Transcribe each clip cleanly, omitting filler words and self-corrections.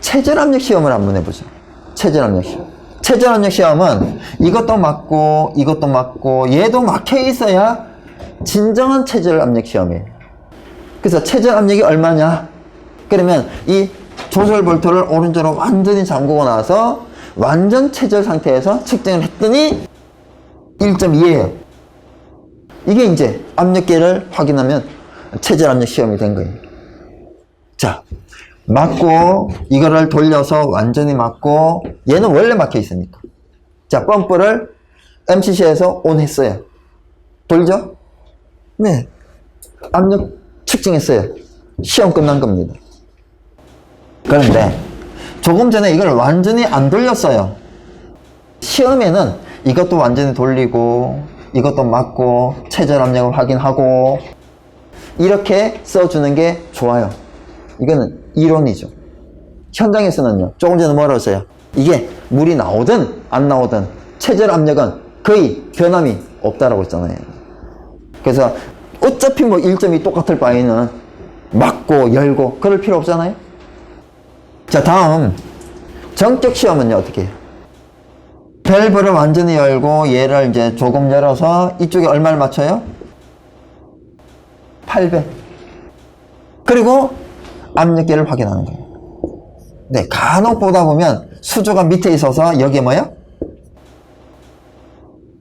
체절압력 시험을 한번 해보죠. 체절압력 시험. 체절압력 시험은 이것도 맞고 이것도 맞고 얘도 막혀 있어야 진정한 체절압력 시험이에요. 그래서 체절압력이 얼마냐? 그러면 이 조절 볼트를 오른쪽으로 완전히 잠그고 나서 완전 체절 상태에서 측정을 했더니 1.2예요. 이게 이제 압력계를 확인하면 체절압력 시험이 된 거예요. 자, 맞고 이거를 돌려서 완전히 맞고 얘는 원래 막혀 있으니까. 자, 펌프를 MCC에서 온 했어요. 돌죠? 네. 압력 측정했어요. 시험 끝난 겁니다. 그런데 조금 전에 이걸 완전히 안 돌렸어요. 시험에는 이것도 완전히 돌리고 이것도 맞고 체절압력을 확인하고 이렇게 써주는 게 좋아요. 이거는 이론이죠. 현장에서는요, 조금 전에 뭐라고 했어요? 이게 물이 나오든 안 나오든 체절압력은 거의 변함이 없다라고 했잖아요. 그래서 어차피 뭐 1.2 똑같을 바에는 막고 열고 그럴 필요 없잖아요. 자, 다음 정격 시험은요, 어떻게 해요? 밸브를 완전히 열고 얘를 이제 조금 열어서 이쪽에 얼마를 맞춰요? 800. 그리고 압력계를 확인하는 거예요. 네, 간혹 보다 보면 수조가 밑에 있어서 여기에 뭐야?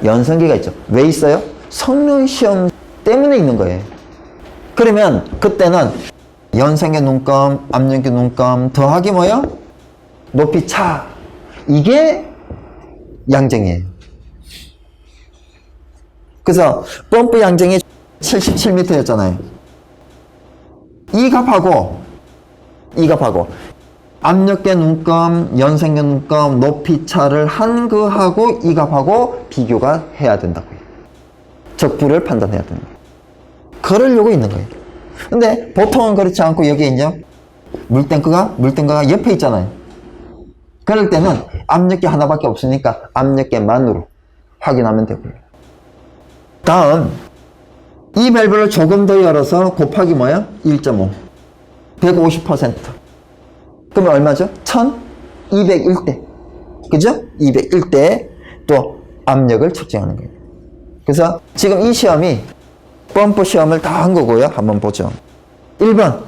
연성기가 있죠. 왜 있어요? 성능 시험 때문에 있는 거예요. 그러면 그때는 연성계 눈금, 압력계 눈금 더하기 뭐예요? 높이 차. 이게 양정이에요. 그래서 펌프 양정이 77m였잖아요. 이 값하고 이 값하고 압력계 눈금, 연성계 눈금, 높이 차를 한 거하고 이 값하고 비교가 해야 된다고요. 적부를 판단해야 됩니다. 그러려고 있는 거예요. 근데 보통은 그렇지 않고 여기에 이제 물탱크가 옆에 있잖아요. 그럴 때는 압력계 하나밖에 없으니까 압력계만으로 확인하면 되고요. 다음 이 밸브를 조금 더 열어서 곱하기 뭐야? 1.5 150%. 그러면 얼마죠? 1201대. 그죠? 201대 또 압력을 측정하는 거예요. 그래서 지금 이 시험이 펌프 시험을 다 한 거고요. 한번 보죠. 1번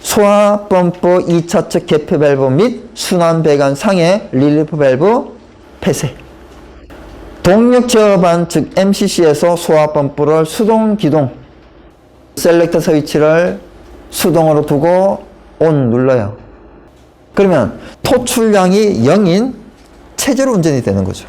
소화 펌프 2차측 개폐 밸브 및 순환 배관 상의 릴리프 밸브 폐쇄. 동력 제어반 즉 MCC에서 소화 펌프를 수동 기동, 셀렉터 스위치를 수동으로 두고 ON 눌러요. 그러면 토출량이 0인 체절 운전이 되는 거죠.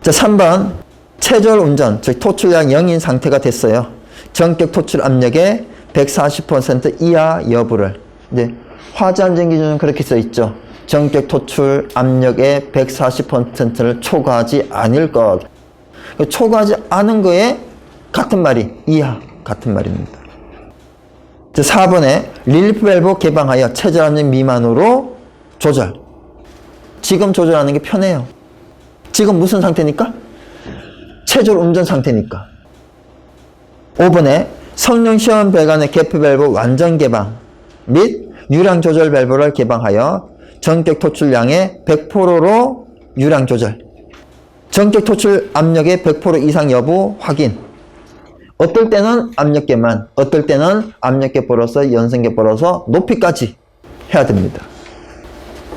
자, 3번 체절 운전 즉 토출량 0인 상태가 됐어요. 전격 토출 압력의 140% 이하 여부를, 이제 화재 안전 기준은 그렇게 써 있죠. 전격 토출 압력의 140%를 초과하지 않을 것. 초과하지 않은 거에 같은 말이 이하 같은 말입니다. 4번에 릴리프 밸브 개방하여 체절 압력 미만으로 조절. 지금 조절하는 게 편해요. 지금 무슨 상태니까? 체절 운전 상태니까. 5번에 성능 시험 배관의 개폐 밸브 완전 개방 및 유량 조절 밸브를 개방하여 전격 토출량의 100%로 유량 조절. 전격 토출 압력의 100% 이상 여부 확인. 어떨 때는 압력계만, 어떨 때는 압력계 벌어서 연성계 벌어서 높이까지 해야 됩니다.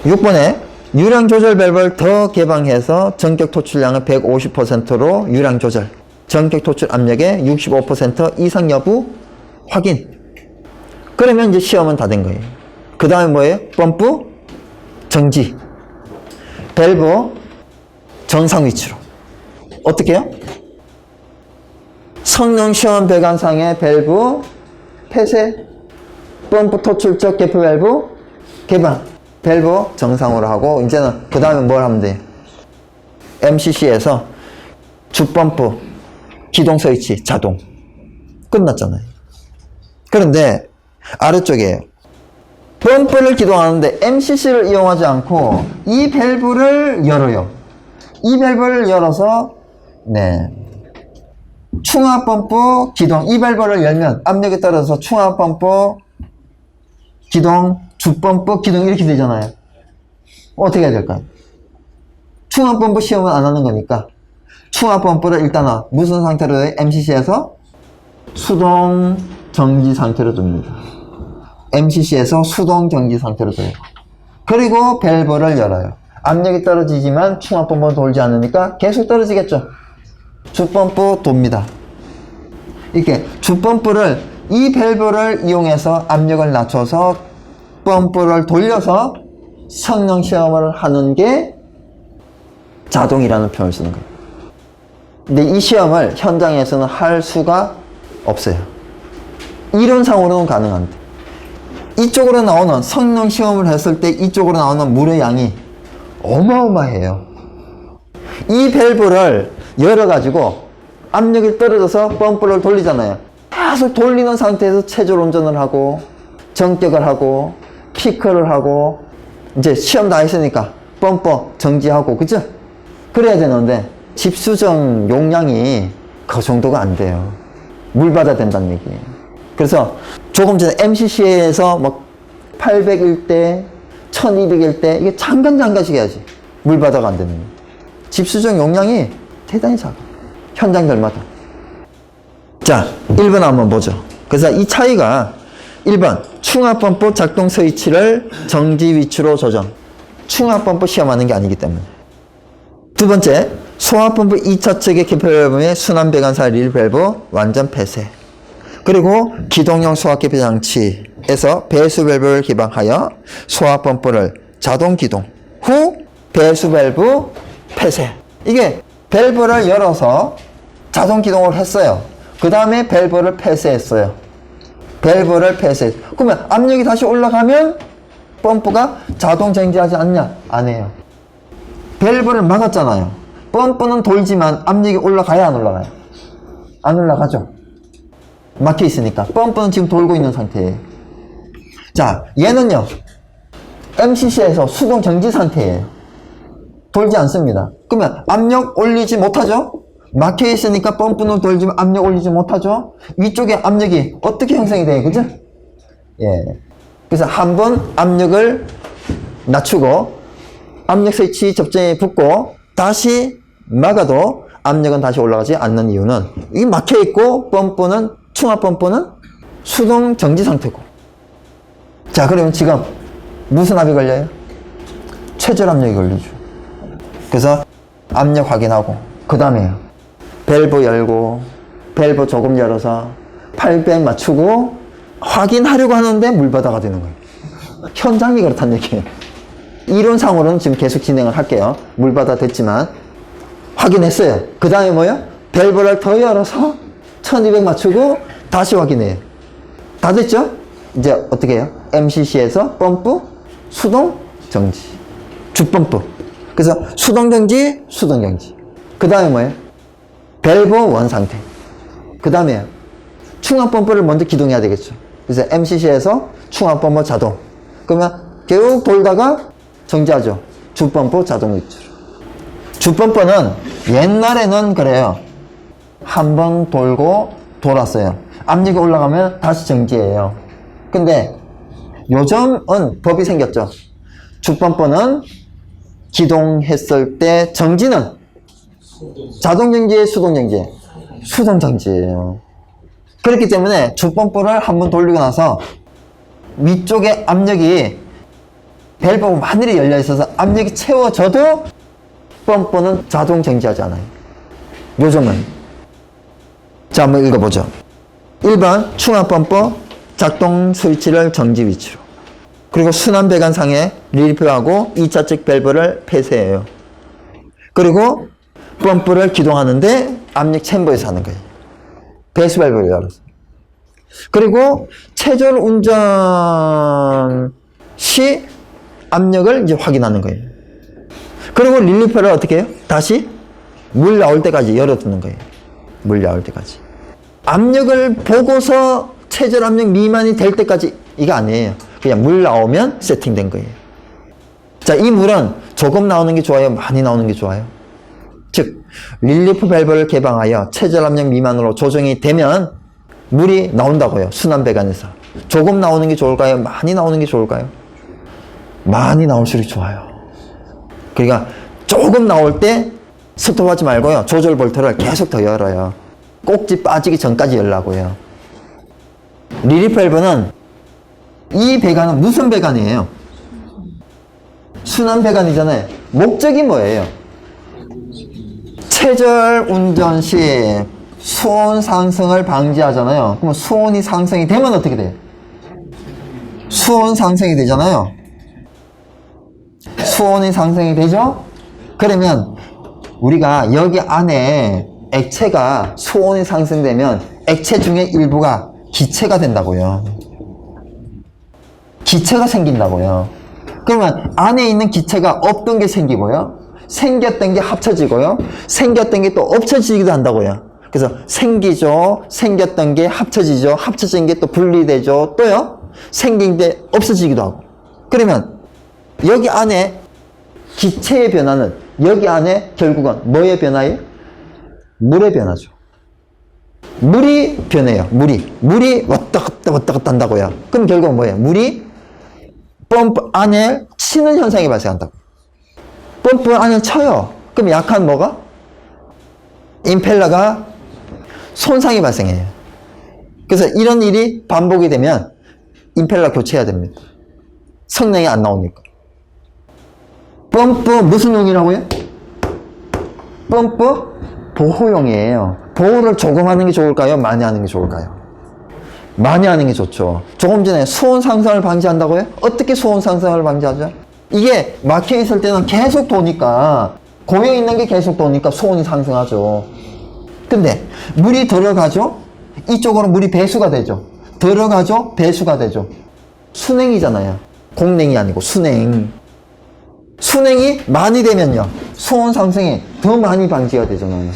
6번에 유량 조절 밸브를 더 개방해서 전격 토출량의 150%로 유량 조절. 전격 토출 압력의 65% 이상 여부 확인. 그러면 이제 시험은 다 된 거예요. 그 다음에 뭐예요? 펌프 정지. 밸브 정상 위치로. 어떻게 해요? 성능 시험 배관상의 밸브 폐쇄, 펌프 토출적 개폐 밸브 개방, 밸브 정상으로 하고, 이제는 그 다음에 뭘 하면 돼요? MCC에서 주펌프 기동 스위치 자동. 끝났잖아요. 그런데 아래쪽에 펌프를 기동하는데 MCC를 이용하지 않고 이 밸브를 열어요. 이 밸브를 열어서 충압 펌프 기동, 이 밸브를 열면 압력이 떨어져서 충압 펌프 기동 주범프 기동 이렇게 되잖아요. 어떻게 해야 될까요? 충압범프 시험은 안 하는 거니까 충압범프를 일단은 무슨 상태로 해요? MCC에서 수동 정지 상태로 둡니다. MCC에서 수동 정지 상태로 둬요. 그리고 밸브를 열어요. 압력이 떨어지지만 충압범프는 돌지 않으니까 계속 떨어지겠죠. 주범프 돕니다. 이렇게 주범프를 이 밸브를 이용해서 압력을 낮춰서 펌프를 돌려서 성능 시험을 하는 게 자동이라는 표현을 쓰는 거예요. 근데 이 시험을 현장에서는 할 수가 없어요. 이론상으로는 가능한데 이쪽으로 나오는 성능 시험을 했을 때 이쪽으로 나오는 물의 양이 어마어마해요. 이 밸브를 열어가지고 압력이 떨어져서 펌프를 돌리잖아요. 계속 돌리는 상태에서 체조 운전을 하고 정격을 하고 피크를 하고 이제 시험 다 했으니까 펌프 정지하고 그죠? 그래야 되는데 집수정 용량이 그 정도가 안 돼요. 물 받아야 된다는 얘기예요. 그래서 조금 전에 MCC에서 뭐 800일 1200일 이게 잠깐씩 해야지 물 받아가 안 되는 거예요. 집수정 용량이 대단히 작아. 현장들마다. 자, 1번 한번 보죠. 그래서 이 차이가 1번 충압펌프 작동 스위치를 정지 위치로 조정. 충압펌프 시험하는 게 아니기 때문에. 두 번째, 소화펌프 2차 측의 개폐 밸브의 순환 배관사 릴 밸브 완전 폐쇄. 그리고 기동용 소화 개폐 장치에서 배수 밸브를 개방하여 소화펌프를 자동 기동 후 배수 밸브 폐쇄. 이게 밸브를 열어서 자동 기동을 했어요. 그 다음에 밸브를 폐쇄했어요. 밸브를 폐쇄. 그러면 압력이 다시 올라가면 펌프가 자동 정지하지 않냐? 안 해요. 밸브를 막았잖아요. 펌프는 돌지만 압력이 올라가야 안 올라가요? 안 올라가죠. 막혀 있으니까. 펌프는 지금 돌고 있는 상태예요. 자, 얘는요. MCC에서 수동 정지 상태예요. 돌지 않습니다. 그러면 압력 올리지 못하죠? 막혀 있으니까 펌프는 돌지만 압력 올리지 못하죠? 위쪽에 압력이 어떻게 형성이 돼요? 그죠? 예. 그래서 한번 압력을 낮추고 압력 스위치 접점에 붙고 다시 막아도 압력은 다시 올라가지 않는 이유는 이 막혀 있고 펌프는 충압 펌프는 수동 정지 상태고. 자, 그러면 지금 무슨 압이 걸려요? 최저 압력이 걸리죠. 그래서 압력 확인하고 그 다음에 밸브 열고 밸브 조금 열어서 800 맞추고 확인하려고 하는데 물바다가 되는 거예요. 현장이 그렇다는 얘기예요. 이론상으로는 지금 계속 진행을 할게요. 물바다 됐지만 확인했어요. 그 다음에 뭐예요? 밸브를 더 열어서 1200 맞추고 다시 확인해요. 다 됐죠? 이제 어떻게 해요? MCC에서 펌프 수동 정지 주펌프. 그래서 수동 정지 수동 정지. 그 다음에 뭐예요? 밸브 원 상태. 그 다음에 충압 펌프를 먼저 기동해야 되겠죠. 그래서 MCC에서 충압 펌프 자동. 그러면 계속 돌다가 정지하죠. 주펌프 자동 위치로. 주펌프는 옛날에는 그래요. 한 번 돌고 돌았어요. 압력이 올라가면 다시 정지해요. 근데 요즘은 법이 생겼죠. 주펌프는 기동했을 때 정지는 자동 정지에 수동 정지에 수동 정지예요. 그렇기 때문에 주펌프를 한번 돌리고 나서 위쪽에 압력이 밸브 하늘이 열려 있어서 압력이 채워져도 펌프는 자동 정지하지 않아요. 요즘은. 자, 한번 읽어보죠. 1번 충압 펌프 작동 스위치를 정지 위치로. 그리고 순환 배관상에 릴표하고 2차 측 밸브를 폐쇄해요. 그리고 펌프를 기동하는데 압력 챔버에서 하는 거예요. 배수 밸브를 열어서. 그리고 체절 운전 시 압력을 이제 확인하는 거예요. 그리고 릴리표를 어떻게 해요? 다시 물 나올 때까지 열어두는 거예요. 물 나올 때까지. 압력을 보고서 체절 압력 미만이 될 때까지 이거 아니에요. 그냥 물 나오면 세팅된 거예요. 자, 이 물은 조금 나오는 게 좋아요? 많이 나오는 게 좋아요? 즉, 릴리프 밸브를 개방하여 체절 압력 미만으로 조정이 되면 물이 나온다고요. 순환 배관에서. 조금 나오는 게 좋을까요? 많이 나오는 게 좋을까요? 많이 나올수록 좋아요. 그러니까 조금 나올 때 스톱하지 말고요. 조절 볼트를 계속 더 열어요. 꼭지 빠지기 전까지 열라고요. 리리프 밸브는 이 배관은 무슨 배관이에요? 순환 배관이잖아요. 목적이 뭐예요? 최절 운전 시 수온 상승을 방지하잖아요. 그럼 수온이 상승이 되면 어떻게 돼요? 수온 상승이 되잖아요. 수온이 상승이 되죠? 그러면 우리가 여기 안에 액체가 수온이 상승되면 액체 중에 일부가 기체가 된다고요. 기체가 생긴다고요. 그러면 안에 있는 기체가 없던 게 생기고요. 생겼던 게 합쳐지고요. 생겼던 게 또 없어지기도 한다고요. 그래서 생기죠. 생겼던 게 합쳐지죠. 합쳐진 게 또 분리되죠. 또요. 생긴 게 없어지기도 하고. 그러면 여기 안에 기체의 변화는 여기 안에 결국은 뭐의 변화예요? 물의 변화죠. 물이 변해요. 물이 왔다 갔다 한다고요. 그럼 결국은 뭐예요? 물이 펌프 안에 치는 현상이 발생한다고. 펌프 안에 쳐요. 그럼 약한 뭐가? 임펠러가 손상이 발생해요. 그래서 이런 일이 반복이 되면 임펠러 교체해야 됩니다. 성능이 안 나오니까. 펌프 무슨 용이라고요? 펌프 보호용이에요. 보호를 조금 하는 게 좋을까요? 많이 하는 게 좋을까요? 많이 하는 게 좋죠. 조금 전에 수온 상승을 방지한다고요? 어떻게 수온 상승을 방지하죠? 이게 막혀 있을 때는 계속 도니까, 고여 있는 게 계속 도니까 수온이 상승하죠. 근데 물이 들어가죠? 이쪽으로 물이 배수가 되죠. 들어가죠? 배수가 되죠. 순행이잖아요. 공냉이 아니고 순행. 순행이 많이 되면요, 수온 상승이 더 많이 방지가 되잖아요.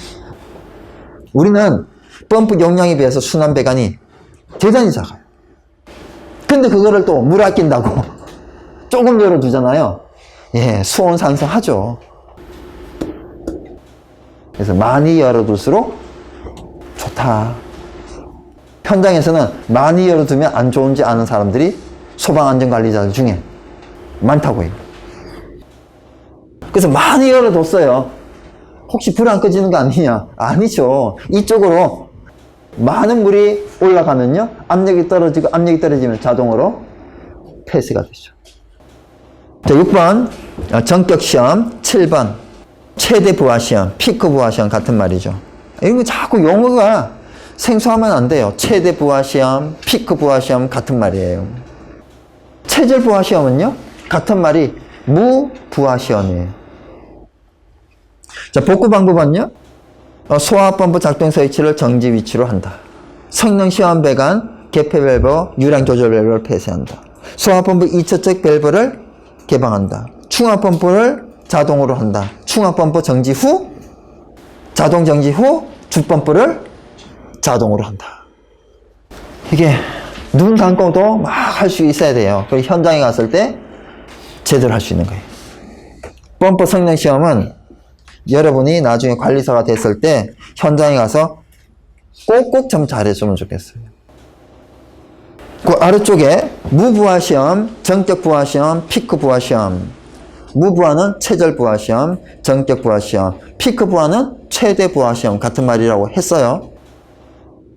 우리는 펌프 용량에 비해서 순환 배관이 대단히 작아요. 근데 그거를 또 물 아낀다고 조금 열어두잖아요. 예, 수온 상승하죠. 그래서 많이 열어둘수록 좋다. 현장에서는 많이 열어두면 안 좋은지 아는 사람들이 소방안전관리자들 중에 많다고 해요. 그래서 많이 열어뒀어요. 혹시 불 안 꺼지는 거 아니냐? 아니죠. 이쪽으로 많은 물이 올라가면요, 압력이 떨어지면 자동으로 폐쇄가 되죠. 자, 6번 전격시험, 7번 최대 부하시험, 피크 부하시험 같은 말이죠. 이거 자꾸 용어가 생소하면 안 돼요. 최대 부하시험, 피크 부하시험 같은 말이에요. 최절 부하시험은요, 같은 말이 무부하시험이에요. 자, 복구 방법은요, 소화펌프 작동 스위치를 정지 위치로 한다. 성능 시험 배관, 개폐 밸브, 유량 조절 밸브를 폐쇄한다. 소화펌프 2차측 밸브를 개방한다. 충화펌프를 자동으로 한다. 충화펌프 정지 후, 자동 정지 후 주펌프를 자동으로 한다. 이게 눈 감고도 막 할 수 있어야 돼요. 그리고 현장에 갔을 때 제대로 할 수 있는 거예요. 펌프 성능 시험은 여러분이 나중에 관리사가 됐을 때 현장에 가서 꼭꼭 좀 잘했으면 좋겠어요. 그 아래쪽에 무부하시험, 전격부하시험, 피크부하시험. 무부하는 최절부하시험, 전격부하시험, 피크부하는 최대부하시험 같은 말이라고 했어요.